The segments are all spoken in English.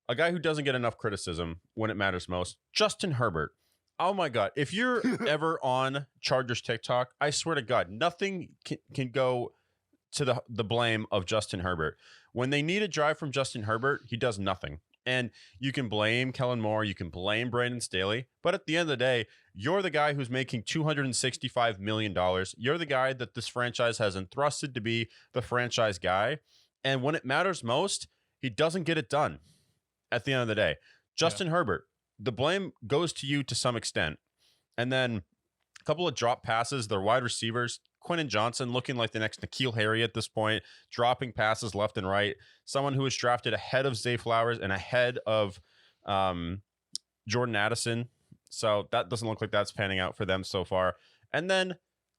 a guy who doesn't get enough criticism when it matters most, Justin Herbert. Oh my God. If you're ever on Chargers TikTok, I swear to God, nothing can go to the blame of Justin Herbert. When they need a drive from Justin Herbert, he does nothing. And you can blame Kellen Moore, you can blame Brandon Staley, but at the end of the day, you're the guy who's making $265 million. You're the guy that this franchise has entrusted to be the franchise guy. And when it matters most, he doesn't get it done at the end of the day. Justin Herbert, the blame goes to you to some extent. And then a couple of drop passes, their wide receivers, Quentin Johnson looking like the next N'Keal Harry at this point, dropping passes left and right. Someone who was drafted ahead of Zay Flowers and ahead of Jordan Addison. So that doesn't look like that's panning out for them so far. And then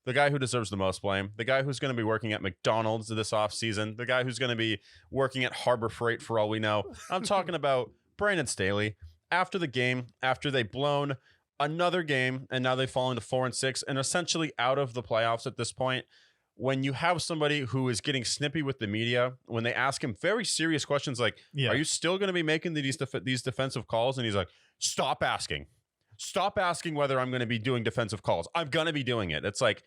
the guy who deserves the most blame, the guy who's going to be working at McDonald's this offseason, the guy who's going to be working at Harbor Freight for all we know. I'm talking about Brandon Staley. After the game, after they've blown another game, and now they've fallen to 4-6 and essentially out of the playoffs at this point. When you have somebody who is getting snippy with the media, when they ask him very serious questions like, are you still going to be making these defensive calls? And he's like, stop asking whether I'm going to be doing defensive calls. I'm going to be doing it. It's like,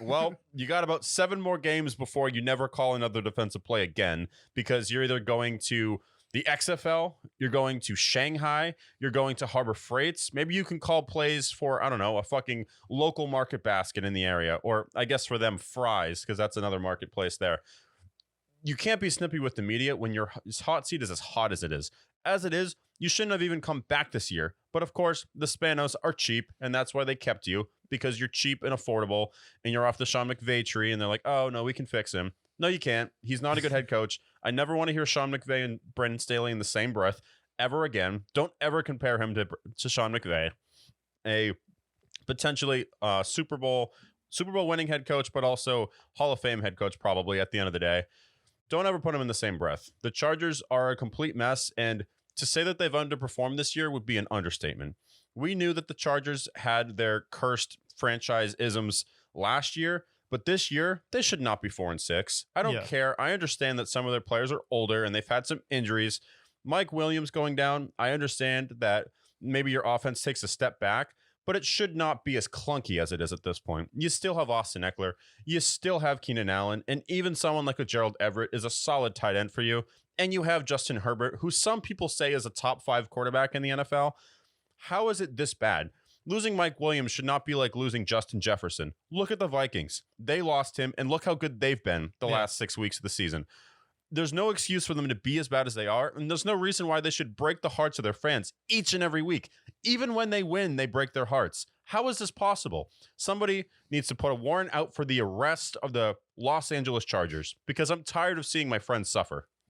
well, you got about 7 more games before you never call another defensive play again, because you're either going to the XFL, you're going to Shanghai, you're going to Harbor Freights. Maybe you can call plays for, I don't know, a fucking local market basket in the area. Or I guess for them, Fry's, because that's another marketplace there. You can't be snippy with the media when your hot seat is as hot as it is. As it is, you shouldn't have even come back this year. But of course, the Spanos are cheap, and that's why they kept you, because you're cheap and affordable, and you're off the Sean McVay tree, and they're like, oh, no, we can fix him. No, you can't. He's not a good head coach. I never want to hear Sean McVay and Brandon Staley in the same breath ever again. Don't ever compare him to Sean McVay, a potentially Super Bowl winning head coach, but also Hall of Fame head coach probably at the end of the day. Don't ever put him in the same breath. The Chargers are a complete mess, and to say that they've underperformed this year would be an understatement. We knew that the Chargers had their cursed franchise isms last year, but this year, they should not be 4-6. I don't care. I understand that some of their players are older and they've had some injuries. Mike Williams going down, I understand that maybe your offense takes a step back, but it should not be as clunky as it is at this point. You still have Austin Eckler. You still have Keenan Allen. And even someone like a Gerald Everett is a solid tight end for you. And you have Justin Herbert, who some people say is a top 5 quarterback in the NFL. How is it this bad? Losing Mike Williams should not be like losing Justin Jefferson. Look at the Vikings. They lost him, and look how good they've been the last 6 weeks of the season. There's no excuse for them to be as bad as they are, and there's no reason why they should break the hearts of their fans each and every week. Even when they win, they break their hearts. How is this possible? Somebody needs to put a warrant out for the arrest of the Los Angeles Chargers, because I'm tired of seeing my friends suffer.